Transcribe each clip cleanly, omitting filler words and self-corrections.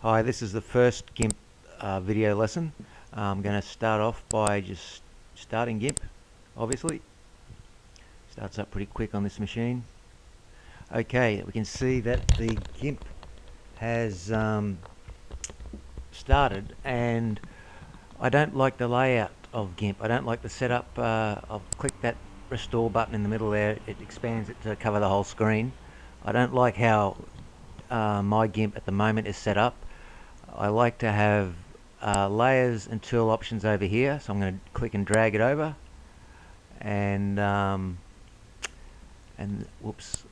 Hi, this is the first GIMP video lesson. I'm going to start off by just starting GIMP, obviously. Starts up pretty quick on this machine. Okay, we can see that the GIMP has started, and I don't like the layout of GIMP. I don't like the setup. I'll click that restore button in the middle there. It expands it to cover the whole screen. I don't like how my GIMP at the moment is set up. I like to have layers and tool options over here, so I'm going to click and drag it over, and whoops,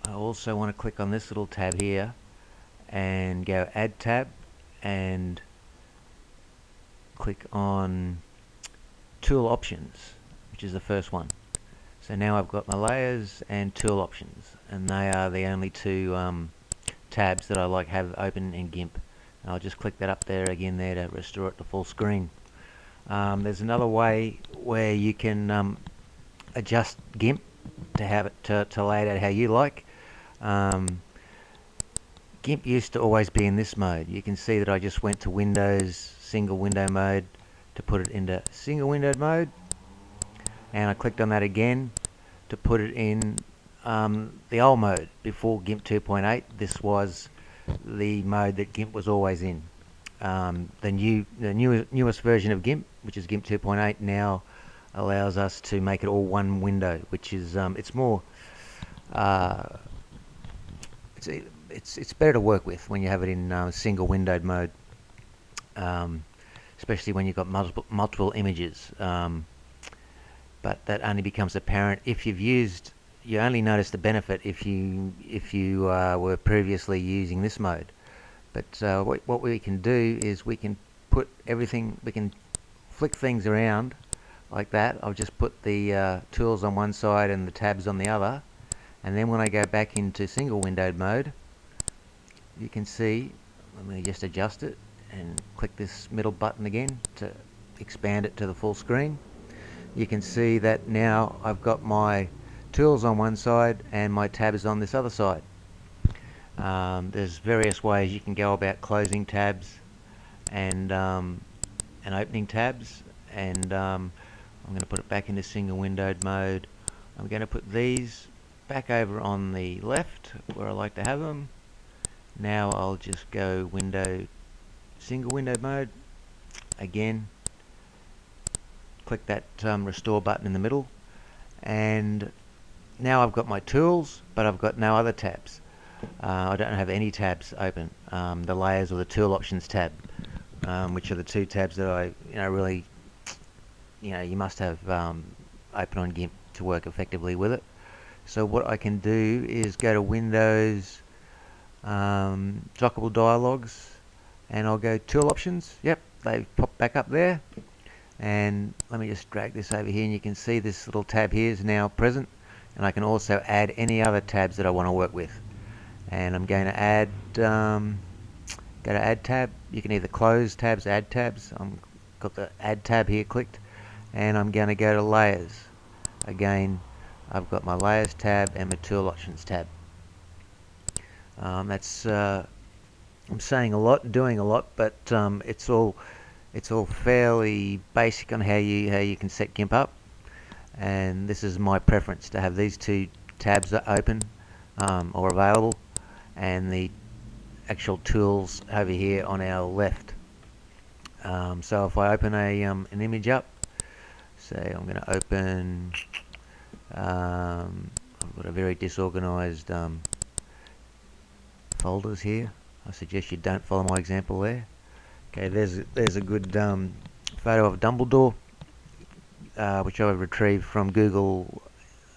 I also want to click on this little tab here and go add tab and click on tool options, which is the first one. So now I've got my layers and tool options, and they are the only two tabs that I like have open in GIMP. I'll just click that up there again there to restore it to full screen. There's another way where you can adjust GIMP to have it to lay it out how you like. GIMP used to always be in this mode. You can see that I just went to Windows single window mode to put it into single windowed mode, and I clicked on that again to put it in the old mode before GIMP 2.8. This was the mode that GIMP was always in. The newest version of GIMP, which is GIMP 2.8, now allows us to make it all one window, which is it's more it's better to work with when you have it in single windowed mode, especially when you've got multiple images. But that only becomes apparent if you've used. You only notice the benefit if you were previously using this mode. But what we can do is we can put everything, we can flick things around like that. I'll just put the tools on one side and the tabs on the other, and then when I go back into single windowed mode, you can see, let me just adjust it and click this middle button again to expand it to the full screen. You can see that now I've got my tools on one side and my tabs on this other side. There's various ways you can go about closing tabs and opening tabs, and I'm going to put it back into single windowed mode. I'm going to put these back over on the left where I like to have them. Now I'll just go single windowed mode again, click that restore button in the middle, and now I've got my tools, but I've got no other tabs. I don't have any tabs open. The layers or the tool options tab, which are the two tabs that I really, you must have open on GIMP to work effectively with it. So what I can do is go to Windows, dockable dialogues, and I'll go tool options. Yep, they pop back up there. And let me just drag this over here, and you can see this little tab here is now present, and I can also add any other tabs that I want to work with. And I'm going to add, go to add tab. You can either close tabs, add tabs. I've got the add tab here clicked, and I'm going to go to layers. Again, I've got my layers tab and my tool options tab. That's I'm saying a lot, doing a lot, but it's all fairly basic on how you can set GIMP up, and this is my preference to have these two tabs open or available, and the actual tools over here on our left. So if I open an image up, say I'm going to open, I've got a very disorganized folders here. I suggest you don't follow my example there. Okay, there's a good photo of Dumbledore, which I retrieved from Google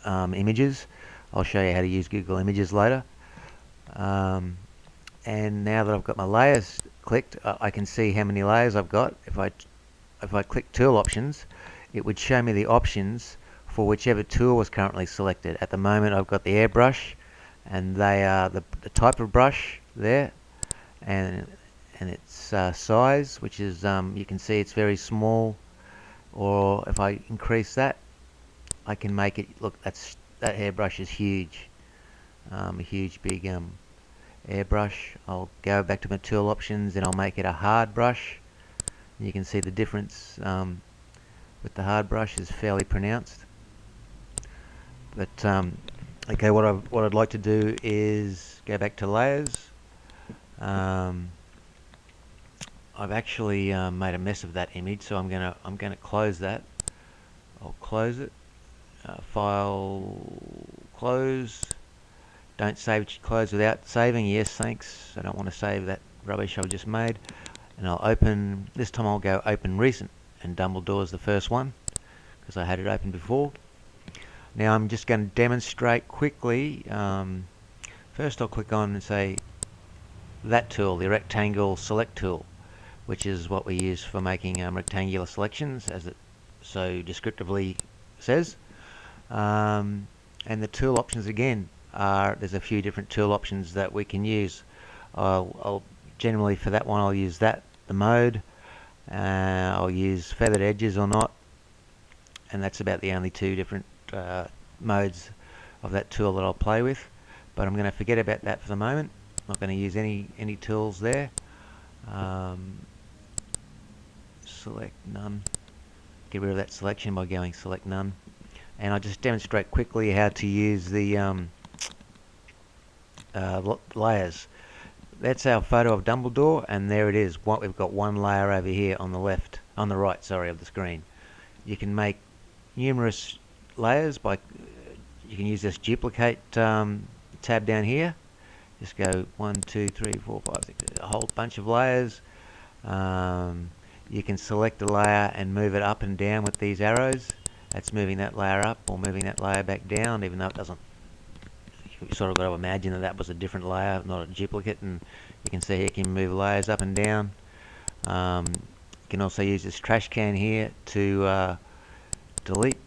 Images. I'll show you how to use Google Images later. And now that I've got my layers clicked, I can see how many layers I've got. If I click tool options, it would show me the options for whichever tool was currently selected. At the moment, I've got the airbrush, and they are the type of brush there, and its size, which is you can see it's very small, or if I increase that, I can make it look, that hairbrush is huge, a huge big airbrush. I'll go back to my tool options and I'll make it a hard brush. You can see the difference with the hard brush is fairly pronounced. But okay, what I'd like to do is go back to layers. I've actually made a mess of that image, so I'm gonna close that. I'll close it. File, close. Don't save close without saving. Yes, thanks. I don't want to save that rubbish I've just made. And I'll open. This time I'll go open recent, and Dumbledore's the first one because I had it open before. Now I'm just going to demonstrate quickly. First I'll click on and say that tool, the rectangle select tool, which is what we use for making rectangular selections, as it so descriptively says. And the tool options again are, there's a few different tool options that we can use. I'll generally for that one I'll use the mode. I'll use feathered edges or not, and that's about the only two different modes of that tool that I'll play with. But I'm going to forget about that for the moment. I'm not going to use any tools there. Select none. Get rid of that selection by going select none. And I'll just demonstrate quickly how to use the layers. That's our photo of Dumbledore, and there it is. We've got one layer over here on the left, on the right, sorry, of the screen. You can make numerous layers by, you can use this duplicate tab down here. Just go 1, 2, 3, 4, 5, 6, a whole bunch of layers. You can select a layer and move it up and down with these arrows. That's moving that layer up or moving that layer back down, even though it doesn't. You sort of got to imagine that that was a different layer, not a duplicate. And you can see here, you can move layers up and down. You can also use this trash can here to delete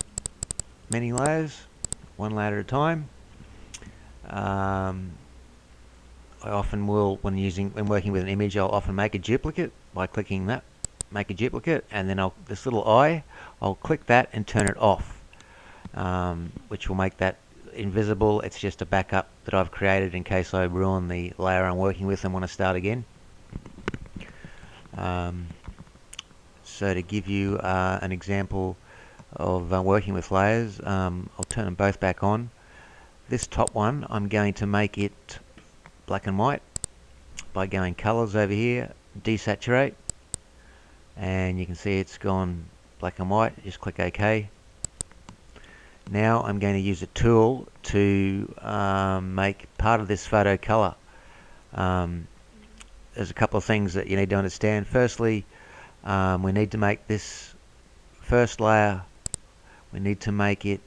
many layers, one layer at a time. I often will, when working with an image, I'll often make a duplicate by clicking that, make a duplicate, and then this little eye, I'll click that and turn it off, which will make that invisible. It's just a backup that I've created in case I ruin the layer I'm working with and want to start again. So to give you an example of working with layers, I'll turn them both back on. This top one, I'm going to make it black and white by going colors over here, desaturate, and you can see it's gone black and white. Just click OK. Now I'm going to use a tool to make part of this photo color. There's a couple of things that you need to understand. Firstly, we need to make this first layer, we need to make it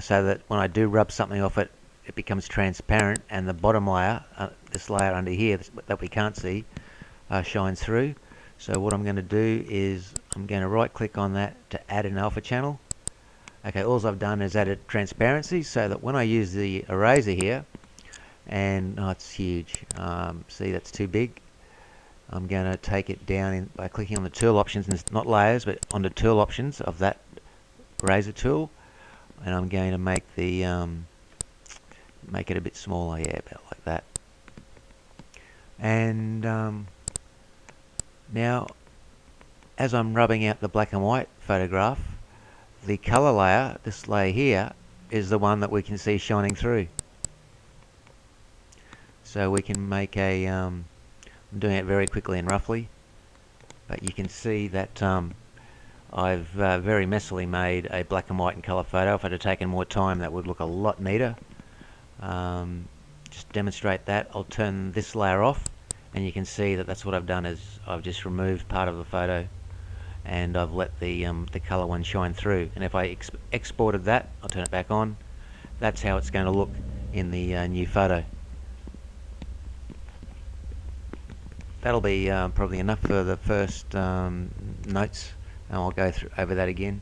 so that when I do rub something off it, it becomes transparent, and the bottom layer, this layer under here that we can't see, shines through. So what I'm going to do is I'm going to right click on that to add an alpha channel. Okay, all I've done is added transparency so that when I use the eraser here, and it's huge, see that's too big, I'm going to take it down by clicking on the tool options, and it's not layers but on the tool options of that eraser tool, and I'm going to make the make it a bit smaller, yeah, about like that. And now as I'm rubbing out the black and white photograph, the color layer, this layer here, is the one that we can see shining through. So we can make a, I'm doing it very quickly and roughly, but you can see that I've very messily made a black and white and color photo. If I'd have taken more time, that would look a lot neater. Just demonstrate that. I'll turn this layer off, and you can see that that's what I've done, is I've just removed part of the photo and I've let the color one shine through. And if I exported that, I'll turn it back on. That's how it's going to look in the new photo. That'll be probably enough for the first notes, and I'll go over that again.